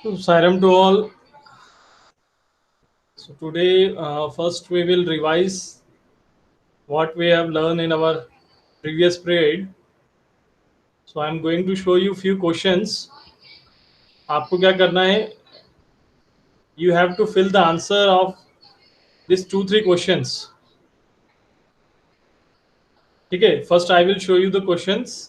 So, Sairam to all. So today, first we will revise what we have learned in our previous period. So I'm going to show you few questions. आपको क्या करना है? You have to fill the answer of these 2-3 questions. ठीक है? First I will show you the questions.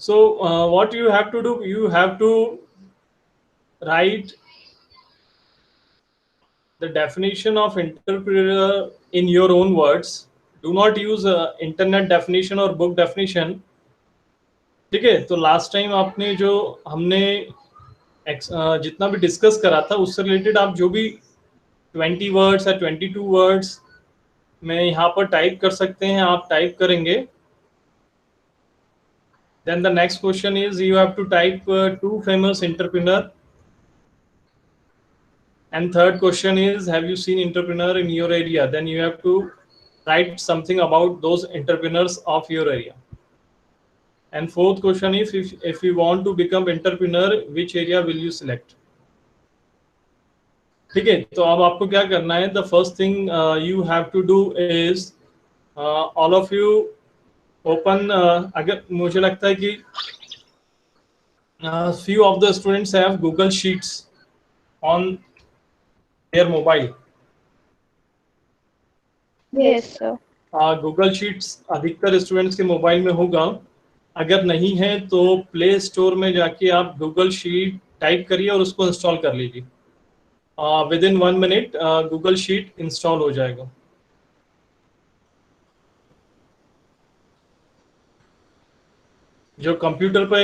So what you have to do? You have to write the definition of entrepreneur in your own words. Do not use internet definition or book definition. ठीक है, तो last time आपने जो हमने जितना भी discuss करा था उससे रिलेटेड आप जो भी 20 वर्ड्स या 22 वर्ड्स में यहाँ पर टाइप कर सकते हैं, आप टाइप करेंगे. Then the next question is you have to type 2 famous entrepreneur. And third question is, have you seen entrepreneur in your area? Then you have to write something about those entrepreneurs of your area. And fourth question is, if you want to become entrepreneur, which area will you select? ठीक है, तो अब आपको क्या करना है? The first thing you have to do is all of you open. अगर मुझे लगता है कि few of the students have Google Sheets on their mobile. Yes, sir. Google sheets अधिकतर स्टूडेंट्स के मोबाइल में होगा. अगर नहीं है तो प्ले स्टोर में जाके आप गूगल शीट टाइप करिए और उसको इंस्टॉल कर लीजिए. With in 1 minute Google sheet install हो जाएगा. जो कंप्यूटर पे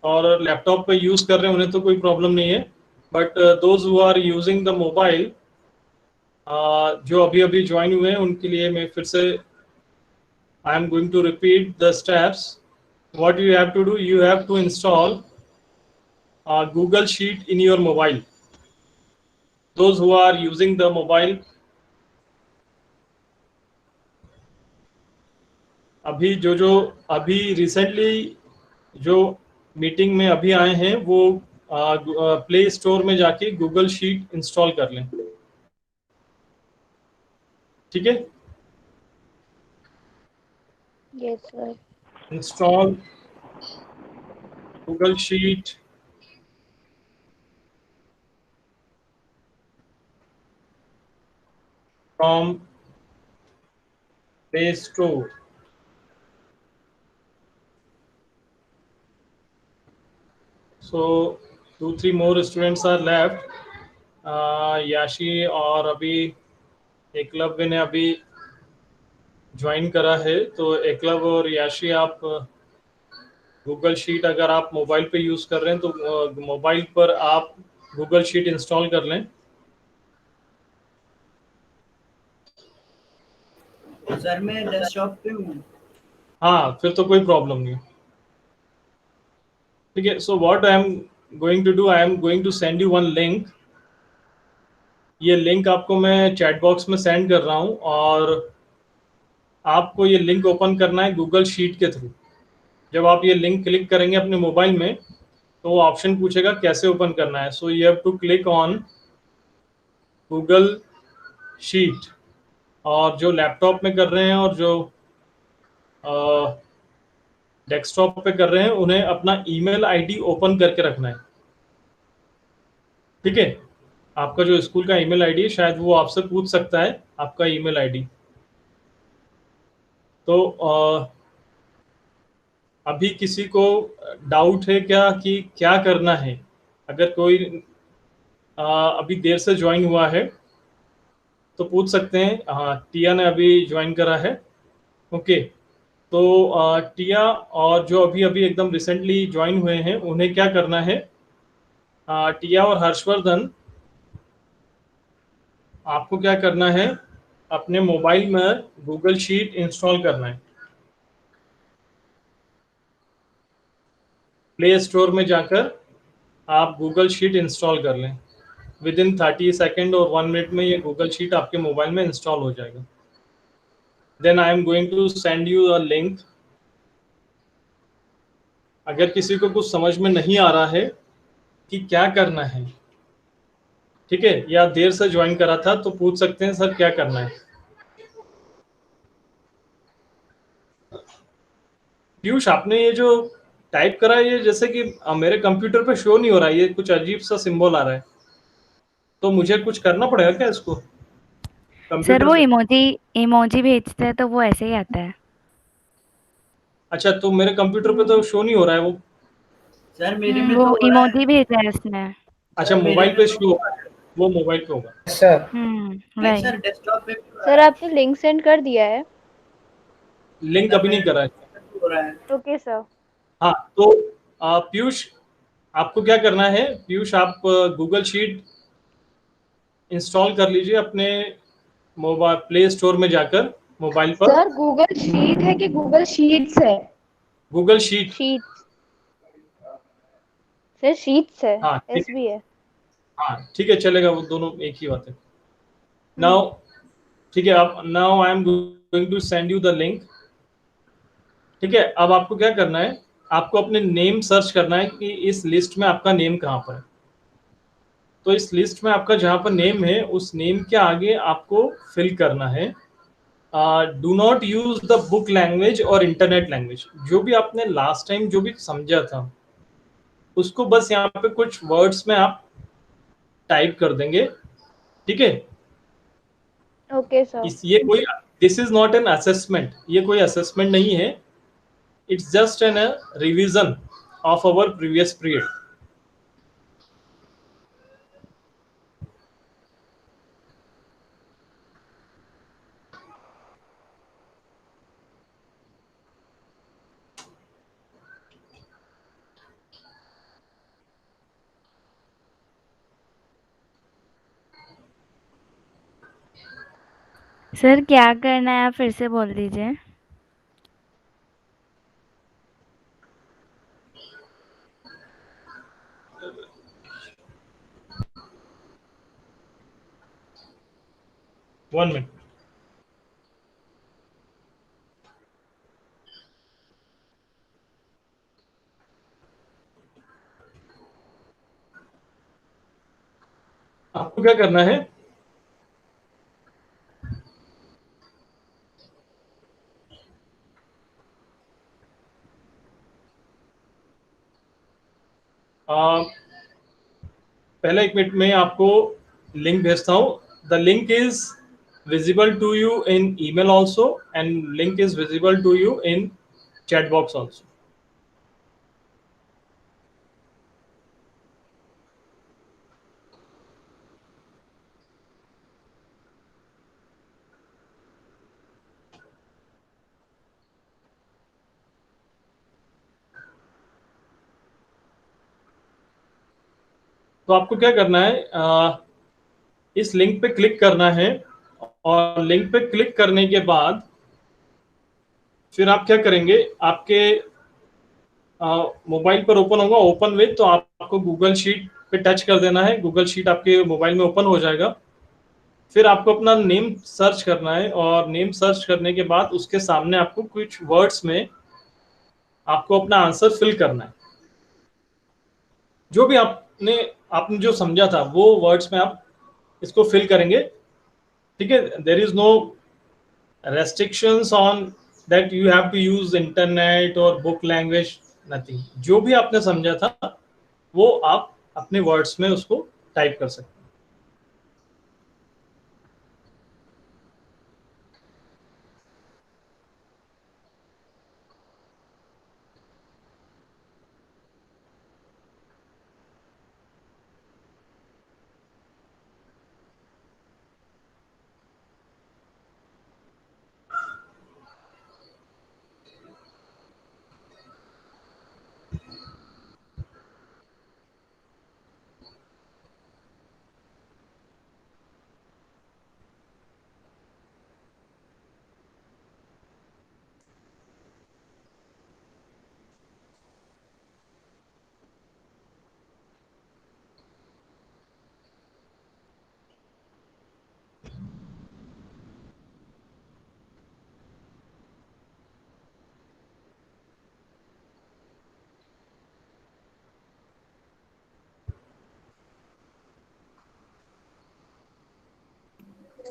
और लैपटॉप पे यूज कर रहे हैं उन्हें तो कोई प्रॉब्लम नहीं है, but those who are using the mobile, जो अभी अभी ज्वाइन हुए हैं उनके लिए मैं फिर से I am going to repeat the steps. What you have to do, you have to install Google Sheet in your mobile. Those who are using the mobile, अभी जो अभी रिसेंटली जो मीटिंग में अभी आए हैं वो प्ले स्टोर में जाके गूगल शीट इंस्टॉल कर लें. ठीक है, Yes, sir. Install Google sheet. From Play Store. So 2-3 more students are left. याशी और अभी एकलव्य ने अभी ज्वाइन करा है. तो एकलव्य और याशी, आप गूगल शीट अगर आप मोबाइल पे यूज कर रहे हैं तो मोबाइल पर आप गूगल शीट इंस्टॉल कर लें. सर मैं डेस्कटॉप पे हूँ. हाँ, फिर तो कोई प्रॉब्लम नहीं. ठीक है, so what I am going to do, I am going to send you one link. ये लिंक आपको मैं चैट बॉक्स में सेंड कर रहा हूँ और आपको ये लिंक ओपन करना है गूगल शीट के थ्रू. जब आप ये लिंक क्लिक करेंगे अपने मोबाइल में तो वो ऑप्शन पूछेगा कैसे ओपन करना है. So you have to click on Google sheet. और जो लैपटॉप में कर रहे हैं और जो डेस्कटॉप पे कर रहे हैं उन्हें अपना ईमेल आईडी ओपन करके रखना है. ठीक है, आपका जो स्कूल का ईमेल आईडी है शायद वो आपसे पूछ सकता है आपका ईमेल आईडी. तो अभी किसी को डाउट है क्या कि क्या करना है? अगर कोई अभी देर से ज्वाइन हुआ है तो पूछ सकते हैं. हाँ, टिया ने अभी ज्वाइन करा है. ओके, तो टिया और जो अभी अभी एकदम रिसेंटली ज्वाइन हुए हैं उन्हें क्या करना है? टिया और हर्षवर्धन, आपको क्या करना है? अपने मोबाइल में गूगल शीट इंस्टॉल करना है. प्ले स्टोर में जाकर आप गूगल शीट इंस्टॉल कर लें। विद इन 30 सेकेंड और 1 मिनट में ये गूगल शीट आपके मोबाइल में इंस्टॉल हो जाएगा। Then I am going to send you a link. अगर किसी को कुछ समझ में नहीं आ रहा है कि क्या करना है, ठीक है, या देर से ज्वाइन करा था, तो पूछ सकते हैं सर क्या करना है। पीयूष, आपने ये जो टाइप करा है, ये जैसे कि मेरे कंप्यूटर पे शो नहीं हो रहा है, ये कुछ अजीब सा सिंबल आ रहा है, तो मुझे कुछ करना पड़ेगा क्या इसको सर कंप्यूटर वो पे? इमोजी भेजते हैं तो वो ऐसे ही आता है। अच्छा, तो मेरे कंप्यूटर पे तो शो नहीं हो रहा है वो। सर मेरे में वो तो हो रहा है। इमोजी भेजा है उसने। अच्छा, सर मेरे मोबाइल में पे तो शो हो रहा है, वो मोबाइल पे होगा। सर नहीं वही। सर, डेस्कटॉप पे भी हो रहा सर है। आपने लिंक सेंड कर दिया है? लिंक सर अभी नहीं मेरे करा है। में भी हो रहा है। Okay sir. हाँ, तो पीयूष, आपको क्या करना है? पीयूष, आप गूगल शीट इंस्टॉल कर लीजिए अपने मोबाइल प्ले स्टोर में जाकर मोबाइल पर। सर गूगल शीट है कि गूगल शीट्स है? Google sheet. Sheets. Sir sheets है। हाँ ठीक एस है। भी है। हाँ ठीक है, चलेगा, वो दोनों एक ही बात है। हम्म। नाउ ठीक है, अब now I am going to send you the link. ठीक है, अब आपको क्या करना है? आपको अपने नेम सर्च करना है कि इस लिस्ट में आपका नेम कहाँ पर है। तो इस लिस्ट में आपका जहाँ पर नेम है, उस नेम के आगे आपको फिल करना है do not use the book language और इंटरनेट लैंग्वेज। जो भी आपने लास्ट टाइम जो भी समझा था, उसको बस यहाँ पे कुछ वर्ड्स में आप टाइप कर देंगे। ठीक है, ओके सर। ये कोई, this is not an assessment, ये कोई असेसमेंट नहीं है। It's just an revision of our previous period. Sir क्या करना है, आप फिर से बोल दीजिए। One minute. आपको क्या करना है? आ, पहले 1 मिनट में आपको लिंक भेजता हूँ। The link is visible to you in email also, and link is visible to you in chat box also. तो आपको क्या करना है? इस लिंक पे क्लिक करना है, और लिंक पे क्लिक करने के बाद फिर आप क्या करेंगे? आपके मोबाइल पर ओपन होगा, ओपन विथ, तो आपको गूगल शीट पे टच कर देना है। गूगल शीट आपके मोबाइल में ओपन हो जाएगा। फिर आपको अपना नेम सर्च करना है, और नेम सर्च करने के बाद उसके सामने आपको कुछ वर्ड्स में आपको अपना आंसर फिल करना है। जो भी आपने आपने जो समझा था वो वर्ड्स में आप इसको फिल करेंगे। ठीक है, there is no restrictions on that you have to use internet or book language, nothing। जो भी आपने समझा था वो आप अपने वर्ड्स में उसको टाइप कर सकते हैं।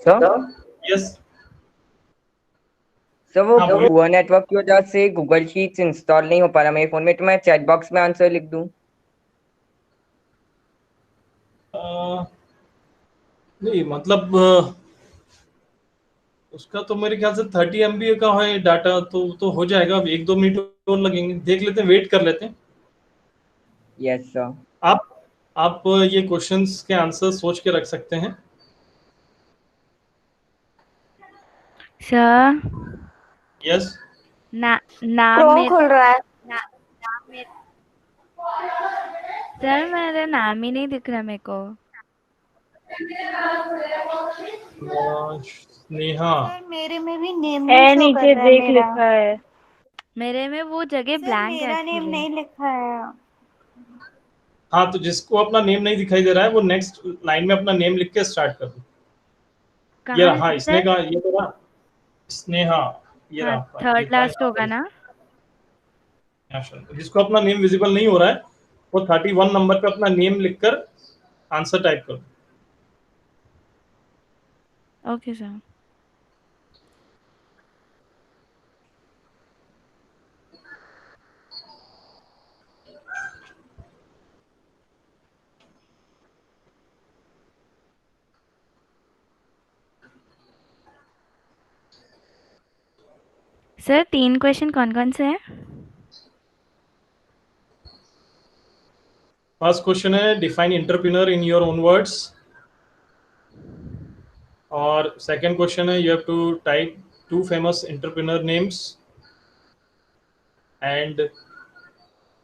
Sir yes. सर वो हाँ बोलिए। पुअर नेटवर्क की वजह से गूगल शीट्स इंस्टॉल नहीं हो पा रहा मेरे फोन में, तो मैं चैट बॉक्स में आंसर लिख दूं? नहीं मतलब उसका तो मेरे ख्याल से 30 MB का है डाटा, तो हो जाएगा। 1-2 मिनट और लगेंगे, देख लेते हैं, वेट कर लेते हैं। Yes sir. आप आप ये क्वेश्चंस के आंसर सोच के रख सकते हैं। Sir yes. ना नाम क्रोम में खुल रहा है। नाम में सर मेरा नाम ही नहीं दिख रहा मेरे को। नेहा। सर मेरे में भी नेम है नहीं शो कर नीचे रहा है देख मेरा। लिखा है। मेरे में वो जगह सर ब्लैंक है मेरा नेम एक्चुअली। नहीं लिखा है। हाँ, तो जिसको अपना नेम नहीं दिखाई दे रहा है वो नेक्स्ट लाइन में अपना नेम लिख के स्टार्ट कर दो। ये कहाँ रहा, इसने सर? कहा, ये तो रहा स्नेहा। ये हाँ, रहा, ये थर्ड था लास्ट यहाँ होगा पर। ना? जिसको अपना नेम विजिबल नहीं हो रहा है वो 31 नंबर पे अपना नेम लिखकर आंसर टाइप करो। Okay sir. सर 3 क्वेश्चन कौन कौन से हैं? फर्स्ट क्वेश्चन है define entrepreneur in your own words, और सेकंड क्वेश्चन है you have to type 2 famous entrepreneur names, and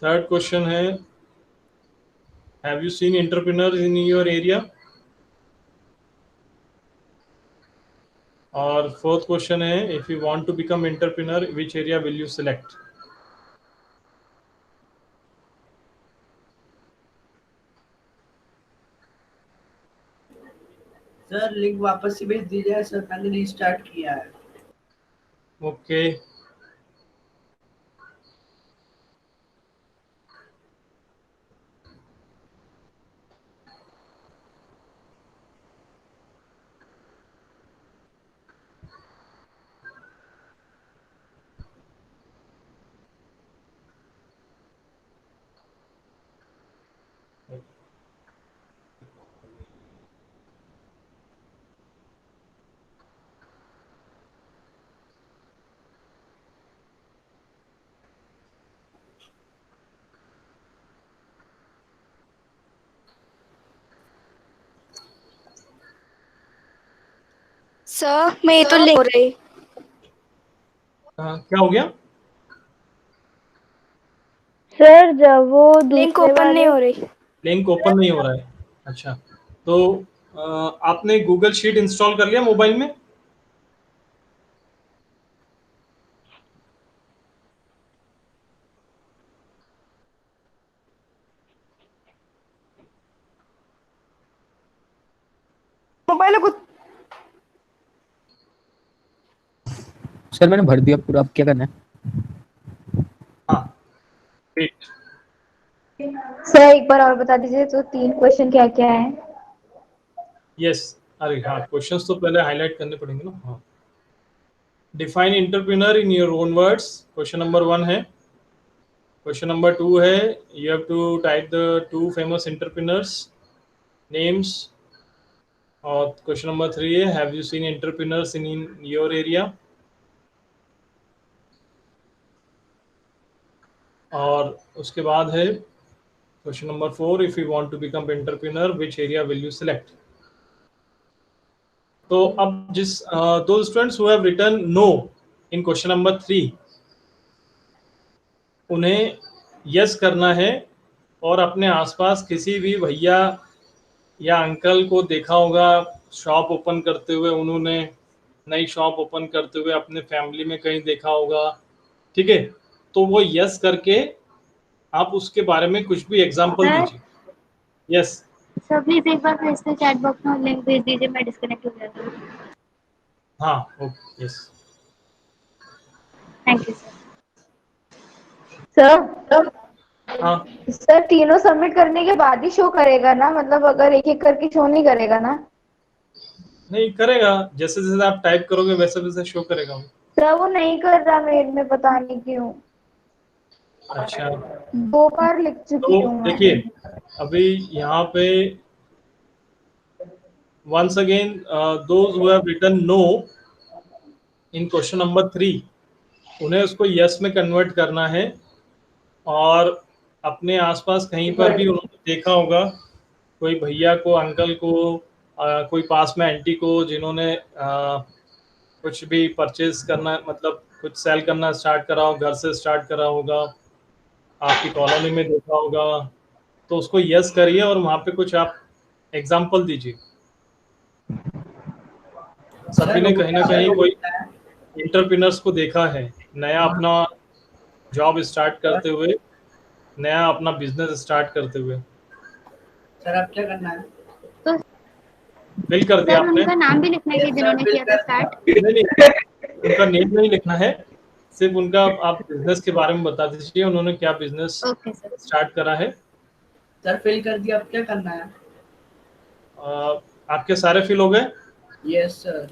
third question है have you seen entrepreneurs in your area, और fourth question है if you want to become entrepreneur which area will you select. Sir link वापस से भेज दीजिए sir, मैंने restart किया है। ओके। सर मैं तो लिख हो रही। क्या हो गया? सर जब वो लिंक दूसरे ओपन नहीं वाले हो रही। लिंक ओपन नहीं हो रहा है? अच्छा, तो आपने गूगल शीट इंस्टॉल कर लिया मोबाइल में? मोबाइल को सर मैंने भर दिया पूरा, अब क्या करना है? हाँ, great। सर एक बार और बता दीजिए तो 3 क्वेश्चन क्या क्या है? यस, अरे हाँ, क्वेश्चंस तो पहले हाईलाइट करने पड़ेंगे ना। हाँ, define entrepreneur in your own words, question number 1 है। क्वेश्चन नंबर 2 है you have to type the 2 famous entrepreneurs names, और क्वेश्चन नंबर 3 है have you seen entrepreneurs in your area, और उसके बाद है question number 4 if you want to become entrepreneur which area will you select. तो अब दो students who have written no in question number 3, उन्हें यस करना है, और अपने आसपास किसी भी भैया या अंकल को देखा होगा शॉप ओपन करते हुए, उन्होंने नई शॉप ओपन करते हुए अपने फैमिली में कहीं देखा होगा, ठीक है, तो वो यस करके आप उसके बारे में कुछ भी एग्जांपल सर दीजिए। यस। सर प्लीज एक बार फिर से चैट बॉक्स में लिंक भेज दीजिए, मैं डिस्कनेक्ट हो जाता हूँ। हाँ, okay, yes. Thank you sir. हाँ, सर तीनों सबमिट करने के बाद ही शो करेगा ना? मतलब अगर एक एक करके शो नहीं करेगा ना? नहीं करेगा, जैसे जैसे आप टाइप करोगे वैसे वैसे शो करेगा वो। सर वो नहीं कर रहा मेल में, पता नहीं क्यों। अच्छा 2 बार लिख चुकी तो हूँ मैं। देखिए अभी यहाँ पे once again those who have written no in question number 3 उन्हें उसको यस में कन्वर्ट करना है। और अपने आसपास कहीं पर भी उन्होंने देखा होगा कोई भैया को, अंकल को, कोई पास में आंटी को जिन्होंने कुछ भी परचेज करना, मतलब कुछ सेल करना स्टार्ट करा हो, घर से स्टार्ट करा होगा, आपकी कॉलोनी में देखा होगा, तो उसको यस करिए और वहाँ पे कुछ आप एग्जाम्पल दीजिए। सभी ने कहीं ना कहीं कोई एंटरप्रेन्योर्स को देखा है नया अपना जॉब स्टार्ट करते हुए, नया अपना बिजनेस स्टार्ट करते हुए। सर अब क्या करना है? तो फिल कर दिया सर आपने? उनका नाम भी लिखना है कि जिन्होंने किया था स्टार्ट। नहीं नहीं, उनका नेम नहीं लिखना है, सिर्फ उनका आप बिजनेस के बारे में बता दीजिए, उन्होंने क्या बिजनेस ओके सर। स्टार्ट करा है। सर फिल कर दिया, अब क्या करना है? आपके सारे फिल हो गए? Yes sir.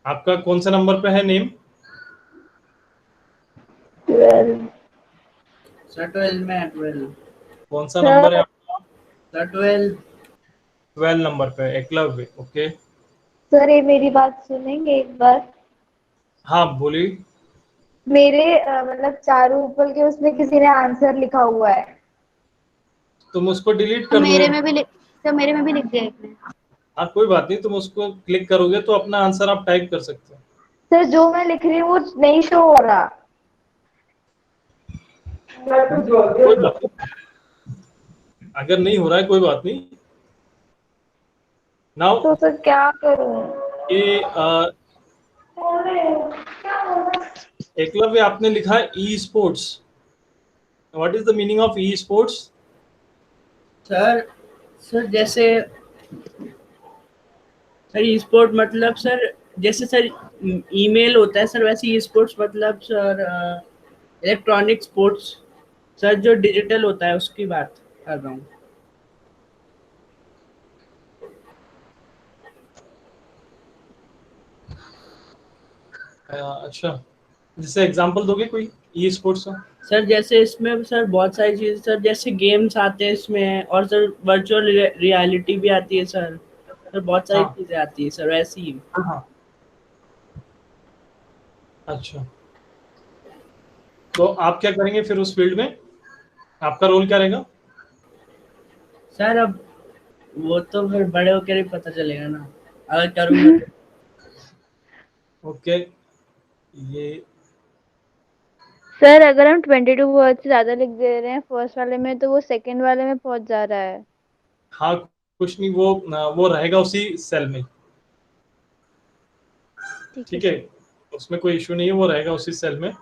आपका कौन से नंबर पे है नेम? 12। सर 12 में है, 12। कौन सा नंबर है आपका? सर 12। 12 नंबर पे एकलव्य। ओके सर ये मेरी बात सुनेंगे एक बार? हाँ बोलिए। मेरे मतलब चारू ऊपर के उसमें किसी ने आंसर लिखा हुआ है। तुम उसको डिलीट तो कर लो। मेरे में भी लिख दिया एक ने। हाँ कोई बात नहीं, तुम उसको क्लिक करोगे तो अपना आंसर आप टाइप कर सकते हो। सर जो मैं लिख रही हूँ वो नहीं शो हो रहा। कोई बात नहीं, अगर नहीं हो रहा है कोई बात नहीं। नाउ तो सर क्या करूँ? ये एकलव्य आपने लिखा है e sports. What is the meaning of e sports? Sir sir जैसे सर ई स्पोर्ट मतलब सर जैसे सर ईमेल होता है सर, वैसे ई स्पोर्ट्स मतलब सर इलेक्ट्रॉनिक स्पोर्ट्स सर, जो डिजिटल होता है उसकी बात कर रहा हूँ। अच्छा, जैसे एग्जांपल दोगे कोई ई स्पोर्ट्स का? सर जैसे इसमें सर बहुत सारी चीज़ें सर, जैसे गेम्स आते हैं इसमें, और सर वर्चुअल रियलिटी भी आती है सर। सर बहुत सारी हाँ। चीज़ें आती है सर वैसे ही। हाँ अच्छा, तो आप क्या करेंगे फिर उस फील्ड में? आपका रोल क्या रहेगा? सर अब वो तो फिर बड़े होकर ही पता चलेगा ना, अगर करूँगा तो। ओके ये सर अगर हम 22 वर्ड से ज्यादा लिख दे रहे हैं फर्स्ट वाले में तो वो सेकंड वाले में पहुंच जा रहा है। हाँ कुछ नहीं, वो रहेगा उसी सेल में। ठीक है, उसमें कोई इशू नहीं है, वो रहेगा उसी सेल में।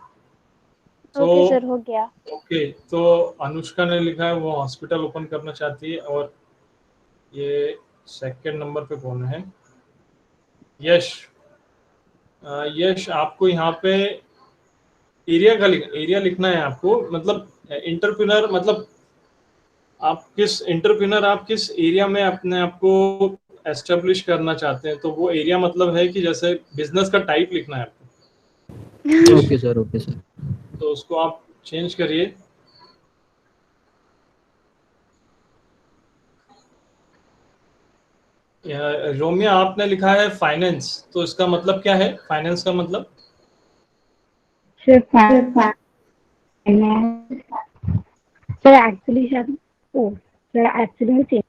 तो ओके सर हो गया। ओके, तो अनुष्का ने लिखा है वो हॉस्पिटल ओपन करना चाहती है। और ये सेकंड नंबर पे कौन है? यश। यश आपको यहाँ पे एरिया लिखना है आपको, मतलब इंटरप्रेन्योर, मतलब आप किस एरिया में अपने आप को एस्टेब्लिश करना चाहते हैं, तो वो एरिया मतलब है कि जैसे बिजनेस का टाइप लिखना है आपको। Okay sir, okay sir. तो उसको आप चेंज करिए। रोमिया आपने लिखा है फाइनेंस, तो इसका मतलब क्या है फाइनेंस का मतलब? सर एक्चुअली शायद सर एक्चुअली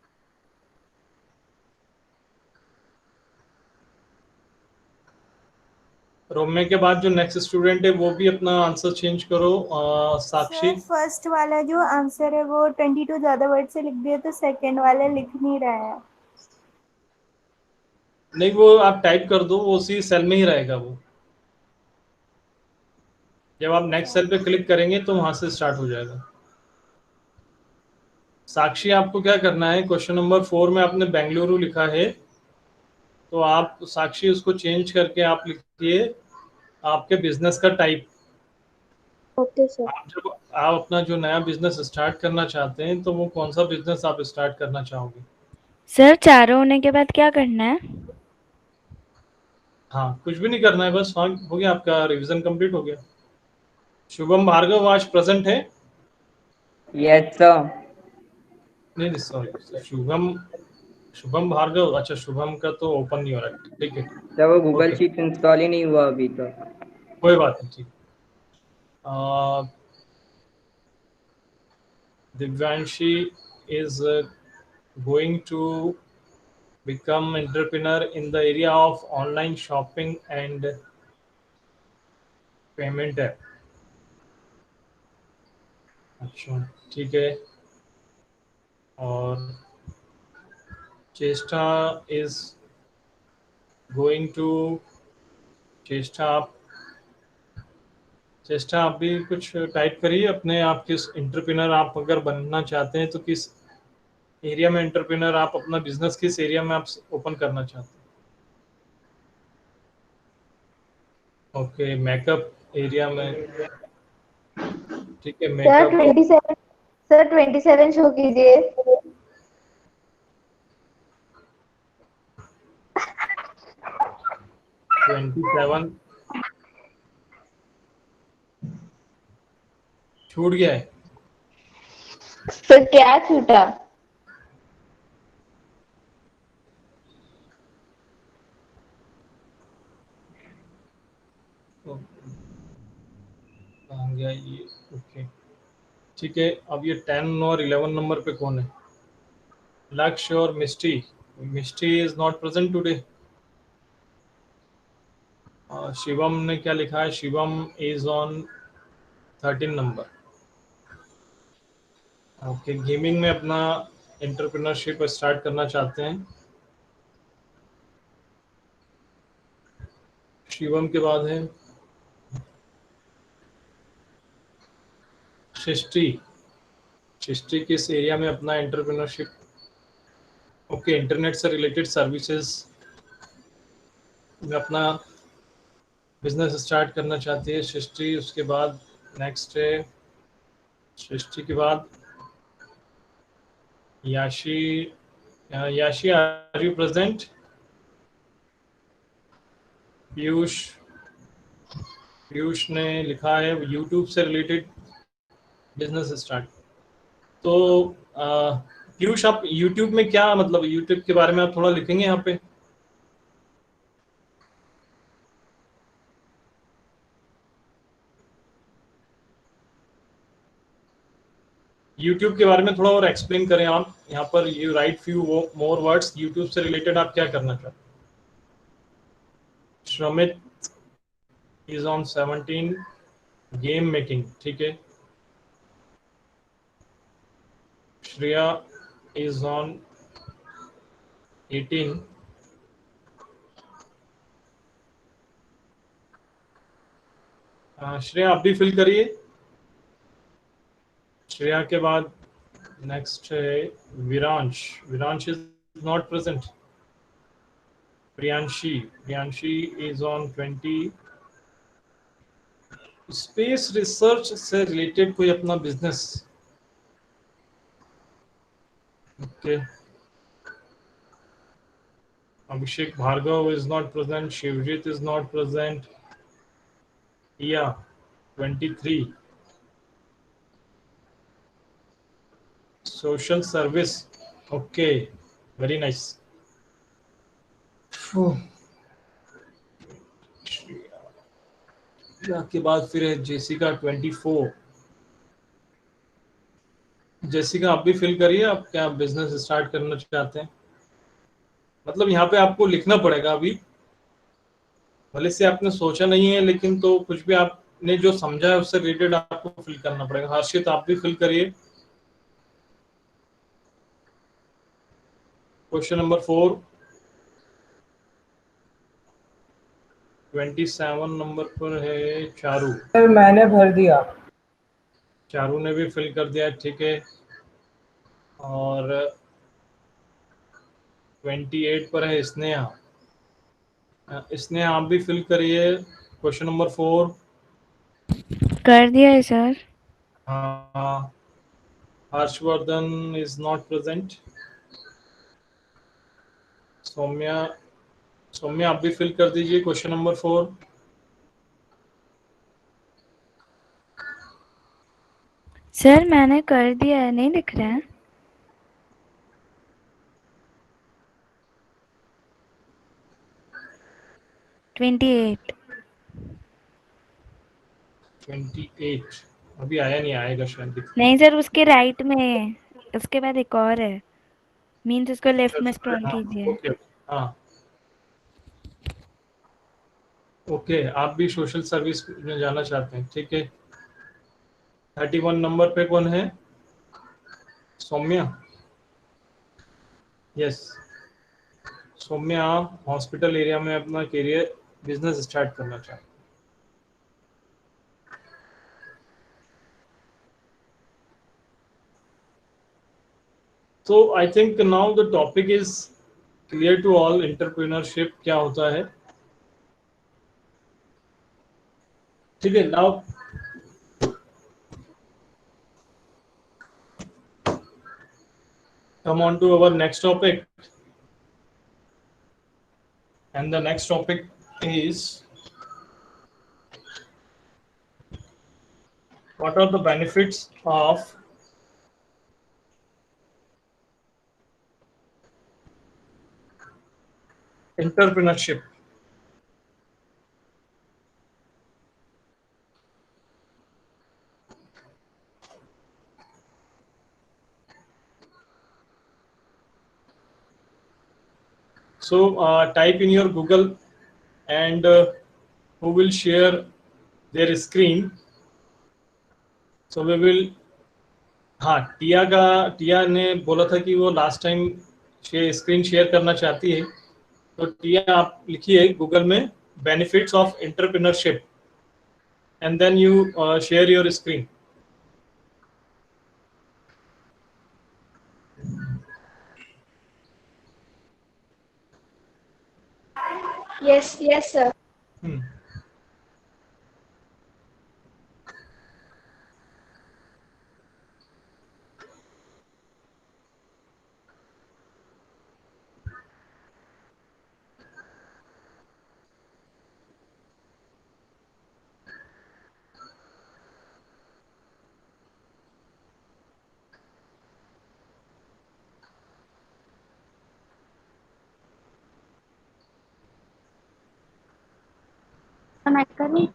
रोमिया के बाद जो नेक्स्ट स्टूडेंट है वो भी अपना आंसर चेंज करो। साक्षी। सर फर्स्ट वाला जो आंसर है वो 22 ज्यादा वर्ड से लिख दिया, तो सेकंड वाला लिख नहीं रहा है। नहीं वो आप टाइप कर दो, वो उसी सेल में ही रहेगा वो। जब आप नेक्स्ट सेल पे क्लिक करेंगे तो वहां से स्टार्ट हो जाएगा। साक्षी आपको क्या करना है, क्वेश्चन नंबर 4 में आपने बेंगलुरु लिखा है, तो आप साक्षी उसको चेंज करके आप लिखिए आपके बिजनेस का टाइप। Okay sir. आप जब आप अपना जो नया बिजनेस स्टार्ट करना चाहते हैं तो वो कौन सा बिजनेस आप स्टार्ट करना चाहोगे? सर चारों होने के बाद क्या करना है? हाँ, कुछ भी नहीं करना है, बस हाँ हो गया, आपका रिवीजन कंप्लीट हो गया। शुभम भार्गव आज प्रेजेंट है? Yes sir. नहीं नहीं सॉरी, शुभम भार्गव, अच्छा शुभम का तो ओपन नहीं हो रहा है, ठीक है। सर वो गूगल ओके, शीट इंस्टॉल ही नहीं हुआ अभी तक। कोई बात नहीं, ठीक। Divyanshi is going to become entrepreneur in the area of online shopping and payment app। अच्छा, ठीक है। और चेष्टा is going to, चेष्टा आप भी कुछ टाइप करिए अपने, आप किस एंटरप्रेन्योर आप अगर बनना चाहते हैं तो किस एरिया में एंटरप्रेन्योर, आप अपना बिजनेस किस एरिया में आप ओपन करना चाहते हैं। ओके, मेकअप एरिया में, ठीक है, सर मेकअप। 27, सर 27 शो कीजिए। 27 छूट गया है। सर क्या छूटा? कहाँ गया ये? ओके, ठीक है। अब ये 10 और 11 नंबर पे कौन है? लक्ष्य और Misti. Misti is not present today. Shivam ने क्या लिखा है? Shivam is on 13 number. Okay, gaming में अपना एंटरप्रेन्योरशिप स्टार्ट करना चाहते हैं। शिवम के बाद है सृष्टि। सृष्टि किस एरिया में अपना एंटरप्रेन्योरशिप, ओके, इंटरनेट से रिलेटेड सर्विसेज में अपना बिजनेस स्टार्ट करना चाहती है सृष्टि। उसके बाद नेक्स्ट है सृष्टि के बाद Yashi. Yashi, are you present? Piyush, Piyush ने लिखा है यूट्यूब से रिलेटेड बिजनेस स्टार्ट। तो पीयूष, आप यूट्यूब में क्या, मतलब यूट्यूब के बारे में आप थोड़ा लिखेंगे यहाँ पे? यूट्यूब के बारे में थोड़ा और एक्सप्लेन करें आप यहाँ पर। You right few more words, YouTube से रिलेटेड आप क्या करना चाहते हैं? श्रमित इज ऑन 17, गेम मेकिंग, ठीक है। श्रेया इज ऑन 18, श्रेया आप भी फिल करिए। श्रेया के बाद नेक्स्ट है Viransh. Viransh is not present. Priyanshi, Priyanshi is on 20। Space research से रिलेटेड कोई अपना business, okay. Abhishek Bhargav is not present. Shivjit is not present. Yeah, 23. Social service. Okay, very nice. के बाद फिर है जेसिका 24। जेसिका आप भी फिल करिए, आप क्या बिजनेस स्टार्ट करना चाहते हैं? मतलब यहाँ पे आपको लिखना पड़ेगा अभी, भले से आपने सोचा नहीं है लेकिन तो कुछ भी आपने जो समझा है उससे रिलेटेड आपको फिल करना पड़ेगा। हर्षित आप भी फिल करिए। क्वेश्चन नंबर 4, 27 नंबर पर है चारू। सर मैंने भर दिया। चारू ने भी फिल कर दिया, ठीक है। और 28 पर है स्नेहा। स्नेहा आप भी फिल करिए क्वेश्चन नंबर 4। कर दिया है सर। हाँ, Harshvardhan is not present. Saumya Saumya आप भी फिल कर दीजिए क्वेश्चन नंबर 4। सर मैंने कर दिया है, नहीं दिख रहा है? $28। 28 अभी आया नहीं, आएगा शायद। नहीं सर, उसके राइट में है, उसके बाद एक और है, मीन्स उसको लेफ्ट में स्क्रॉल कीजिए। ओके हाँ ओके, आप भी सोशल सर्विस में जाना चाहते हैं, ठीक है। 31 नंबर पे कौन है? Saumya. Yes, Saumya hospital area में अपना करियर बिजनेस स्टार्ट करना चाहते हैं। So I think now the topic is clear to all, entrepreneurship क्या होता है, ठीक है। Now come on to our next topic, and the next topic is what are the benefits of entrepreneurship. So type in your Google, and who will share their screen. So we will, हाँ टिया ने बोला था कि वो last time screen share करना चाहती है, तो टिया आप लिखिए गूगल में benefits of entrepreneurship and then you share your screen. Yes, sir. मैं करी।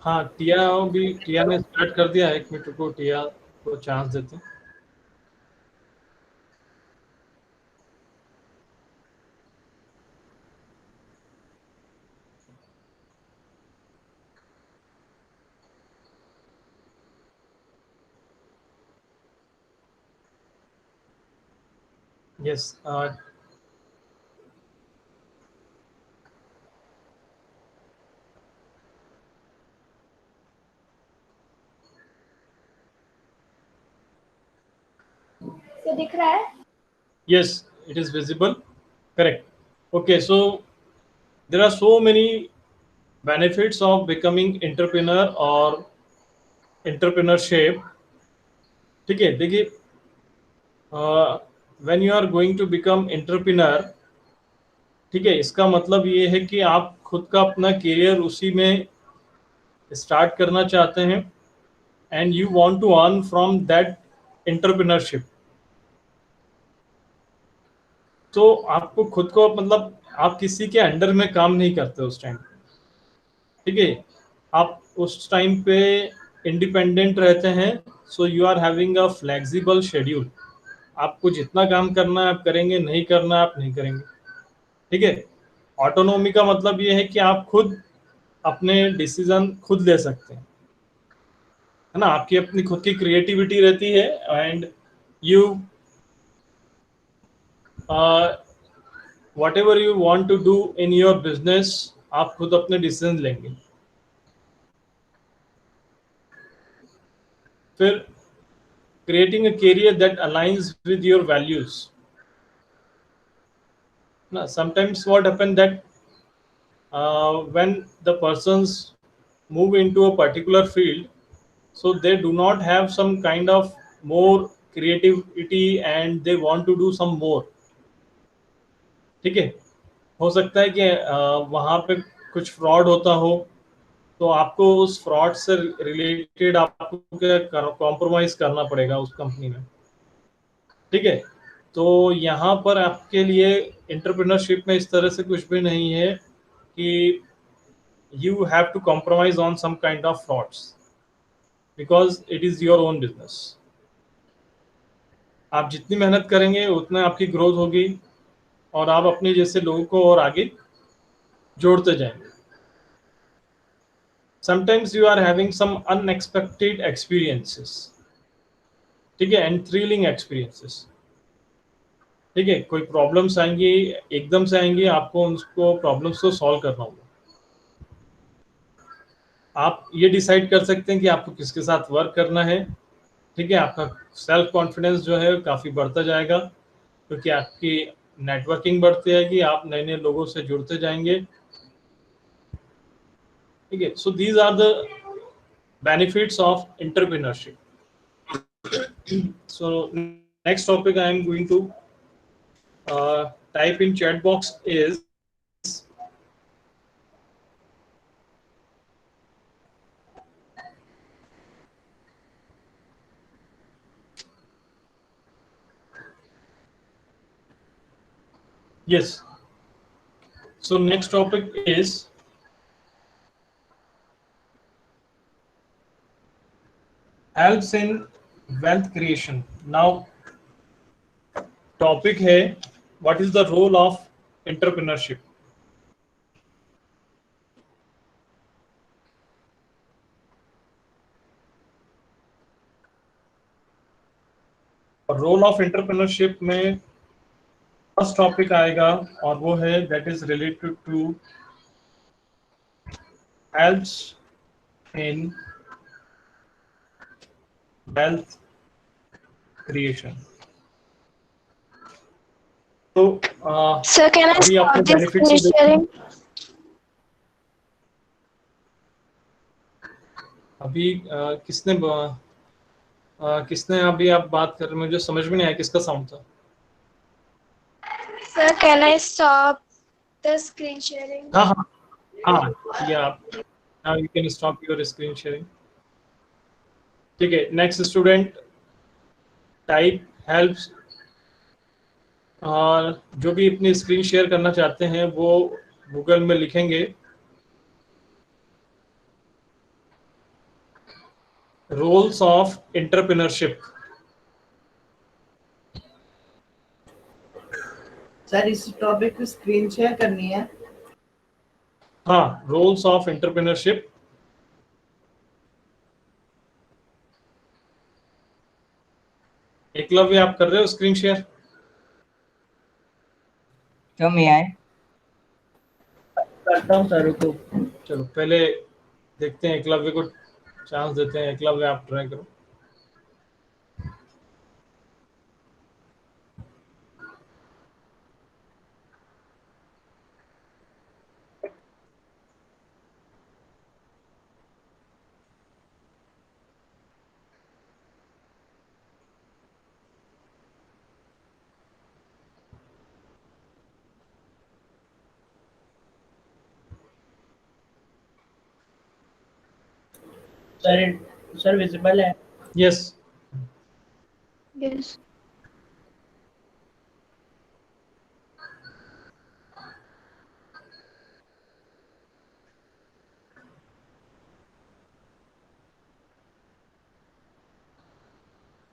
हाँ टिया ने स्टार्ट कर दिया है, 1 मिनट को टिया को चांस देते हैं। यस तो दिख रहा है? yes, it is visible, correct. Okay, so there are so many benefits of becoming entrepreneur or entrepreneurship, ठीक है। देखिए when you are going to become entrepreneur, ठीक है, इसका मतलब ये है कि आप खुद का अपना करियर उसी में स्टार्ट करना चाहते हैं, and you want to earn from that entrepreneurship. तो आपको खुद को, मतलब आप किसी के अंडर में काम नहीं करते उस टाइम, ठीक है, आप उस टाइम पे इंडिपेंडेंट रहते हैं। So you are having a flexible schedule, आपको जितना काम करना है आप करेंगे, नहीं करना है आप नहीं करेंगे, ठीक है। ऑटोनोमी का मतलब ये है कि आप खुद अपने डिसीजन खुद ले सकते हैं, है ना, आपकी अपनी खुद की क्रिएटिविटी रहती है, and you what ever you want to do in your business, आप खुद अपने डिसीजन लेंगे। फिर creating a career that aligns with your values. Now, sometimes what happens that when the persons move into a particular field, so they do not have some kind of more creativity and they want to do some more, ठीक है। हो सकता है कि वहाँ पे कुछ fraud होता हो, तो आपको उस फ्रॉड से रिलेटेड आपको क्या कॉम्प्रोमाइज करना पड़ेगा उस कंपनी में, ठीक है। तो यहाँ पर आपके लिए एंटरप्रेन्योरशिप में इस तरह से कुछ भी नहीं है कि you have to compromise on some kind of frauds because it is your own business. आप जितनी मेहनत करेंगे उतना आपकी ग्रोथ होगी और आप अपने जैसे लोगों को और आगे जोड़ते जाएंगे. Sometimes you are having some unexpected experiences, ठीक है, and thrilling experiences. ठीक है, कोई प्रॉब्लम्स आएंगी, एकदम से आएंगी, आपको उनको प्रॉब्लम्स को सॉल्व करना होगा. आप ये डिसाइड कर सकते हैं कि आपको किसके साथ वर्क करना है, ठीक है. आपका सेल्फ कॉन्फिडेंस जो है काफ़ी बढ़ता जाएगा क्योंकि आपकी नेटवर्किंग बढ़ती जाएगी, आप नए नए लोगों से जुड़ते जाएंगे, ठीक है. So these are the benefits of entrepreneurship. So next topic I am going to type in chat box is yes. So next topic is helps in wealth creation. Now topic है what is the role of entrepreneurship. Role of entrepreneurship में first topic आएगा और वो है that is related to helps in wealth creation. तो Sir, can I अभी आपको stop this benefits screen sharing? अभी किसने अभी आप बात कर रहे हैं, मुझे समझ में नहीं आया किसका साउंड था. Sir, can I stop the screen sharing? हाँ हाँ हाँ, या now you can stop your screen sharing. ठीक है, नेक्स्ट स्टूडेंट टाइप हेल्प्स. और जो भी अपनी स्क्रीन शेयर करना चाहते हैं वो गूगल में लिखेंगे रोल्स ऑफ एंटरप्रेन्योरशिप. सर इस टॉपिक को स्क्रीन शेयर करनी है. हाँ, रोल्स ऑफ एंटरप्रेन्योरशिप. एकलव्य आप कर रहे हो स्क्रीन शेयर? तो मैं आए करता हूँ सर को. चलो पहले देखते हैं, एकलव्य को चांस देते हैं. एकलव्य आप ट्राई करो. सर विजिबल है? यस. Yes.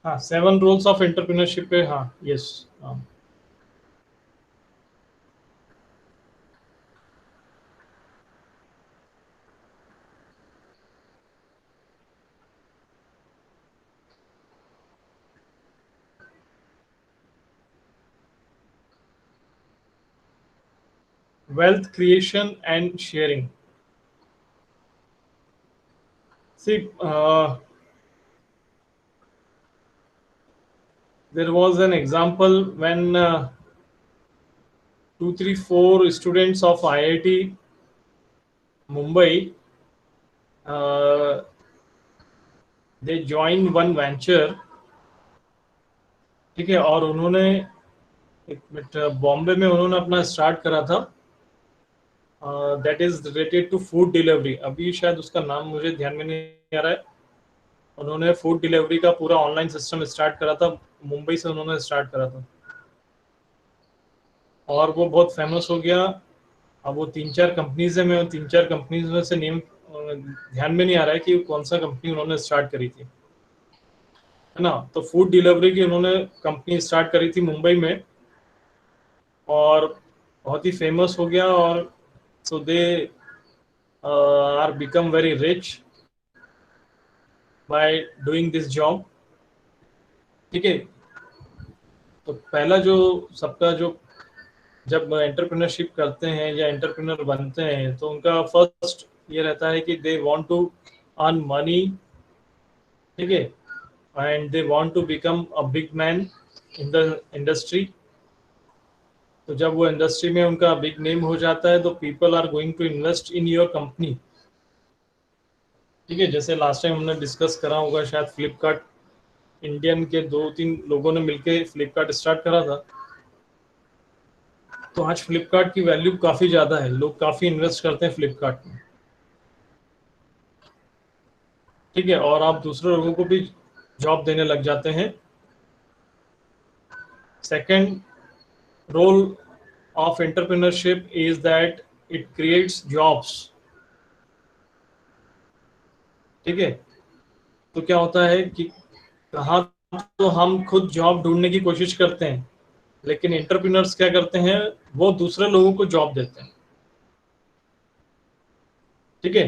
हाँ, 7 रोल्स ऑफ एंटरप्रेन्योरशिप पे. हाँ, यस. हाँ, wealth creation and sharing. See, there was an example when 234 students of IIT Mumbai they joined one venture. ठीक है, और उन्होंने एक मिनट बॉम्बे में उन्होंने अपना स्टार्ट करा था that is related to food delivery. अभी शायद उसका नाम मुझे ध्यान में नहीं आ रहा है। उन्होंने फूड डिलीवरी का पूरा ऑनलाइन सिस्टम स्टार्ट करा था, मुंबई से उन्होंने स्टार्ट करा था और वो बहुत फेमस हो गया। अब वो 3-4 कंपनीज है, मैं 3-4 कंपनीज में से नेम ध्यान में नहीं आ रहा है कि कौन सा कंपनी उन्होंने स्टार्ट करी थी, है ना। तो फूड डिलीवरी की उन्होंने कंपनी स्टार्ट करी थी मुंबई में और बहुत ही फेमस हो गया। और so they are become very rich by doing this job. ठीक है, तो पहला जो सबका जो जब एंटरप्रेन्योरशिप करते हैं या एंटरप्रेन्योर बनते हैं तो उनका फर्स्ट ये रहता है कि they want to earn money, ठीक है, and they want to become a big man in the industry. तो जब वो इंडस्ट्री में उनका बिग नेम हो जाता है तो people are going to invest in your company. ठीक है, जैसे लास्ट टाइम हमने डिस्कस करा होगा शायद, फ्लिपकार्ट इंडियन के 2-3 लोगों ने मिलके फ्लिपकार्ट स्टार्ट करा था। तो आज फ्लिपकार्ट की वैल्यू काफी ज्यादा है, लोग काफी इन्वेस्ट करते हैं फ्लिपकार्ट में। ठीक है, और आप दूसरे लोगों को भी जॉब देने लग जाते हैं। Second role of entrepreneurship is that it creates jobs. ठीक है, तो क्या होता है कि कहाँ तो हम खुद जॉब ढूंढने की कोशिश करते हैं, लेकिन एंटरप्रेन्योर्स क्या करते हैं, वो दूसरे लोगों को जॉब देते हैं। ठीक है,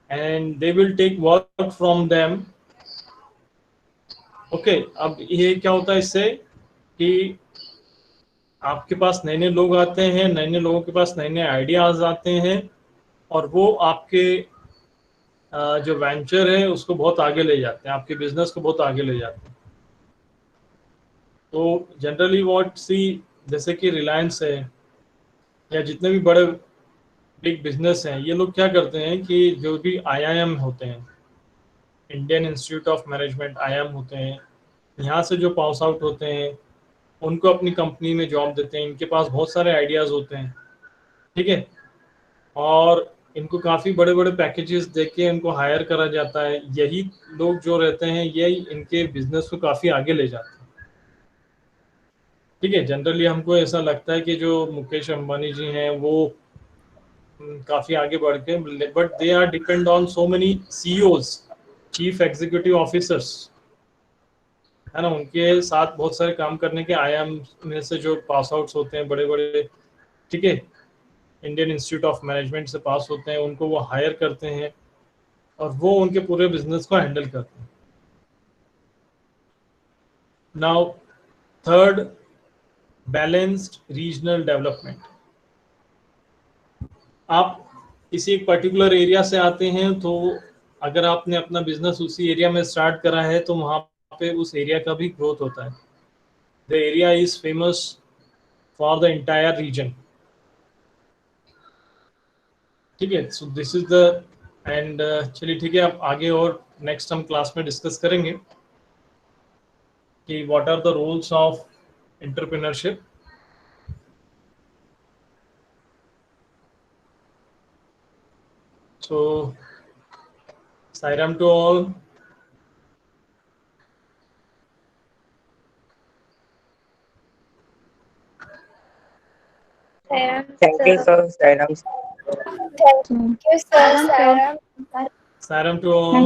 and they will take work from them. Okay, अब ये क्या होता है इससे कि आपके पास नए नए लोग आते हैं, नए नए लोगों के पास नए नए आइडियाज आते हैं और वो आपके जो वेंचर है उसको बहुत आगे ले जाते हैं, आपके बिजनेस को बहुत आगे ले जाते हैं। तो जनरली व्हाट सी, जैसे कि रिलायंस है या जितने भी बड़े बिग बिजनेस हैं, ये लोग क्या करते हैं कि जो भी आईआईएम होते हैं, Indian institute of management, IIM होते हैं, यहाँ से जो पास आउट होते हैं उनको अपनी कंपनी में जॉब देते हैं। इनके पास बहुत सारे आइडियाज होते हैं, ठीक है, और इनको काफ़ी बड़े बड़े पैकेजेस देके इनको हायर करा जाता है। यही लोग जो रहते हैं यही इनके बिजनेस को काफ़ी आगे ले जाते हैं। ठीक है, जनरली हमको ऐसा लगता है कि जो मुकेश अंबानी जी हैं वो काफ़ी आगे बढ़ के, but they are depend on so many CEOs, chief executive officers, है ना। उनके साथ बहुत सारे काम करने के आईआईएम में से जो पास आउट्स होते हैं बड़े बड़े, ठीक है, इंडियन इंस्टीट्यूट ऑफ मैनेजमेंट से पास होते हैं, उनको वो हायर करते हैं और वो उनके पूरे बिजनेस को हैंडल करते हैं। Now third, balanced regional development. आप किसी एक पर्टिकुलर एरिया से आते हैं तो अगर आपने अपना बिजनेस उसी एरिया में स्टार्ट करा है तो वहाँ पे उस एरिया का भी ग्रोथ होता है। The area is famous for the entire reason. ठीक है, so this is the end चलिए ठीक है, अब आगे और नेक्स्ट हम क्लास में डिस्कस करेंगे कि what are the roles of entrepreneurship. So, Sairam to all. Thank you, sir. Sairam. Thank you, sir. Sairam, sir. Sairam. Sairam to all.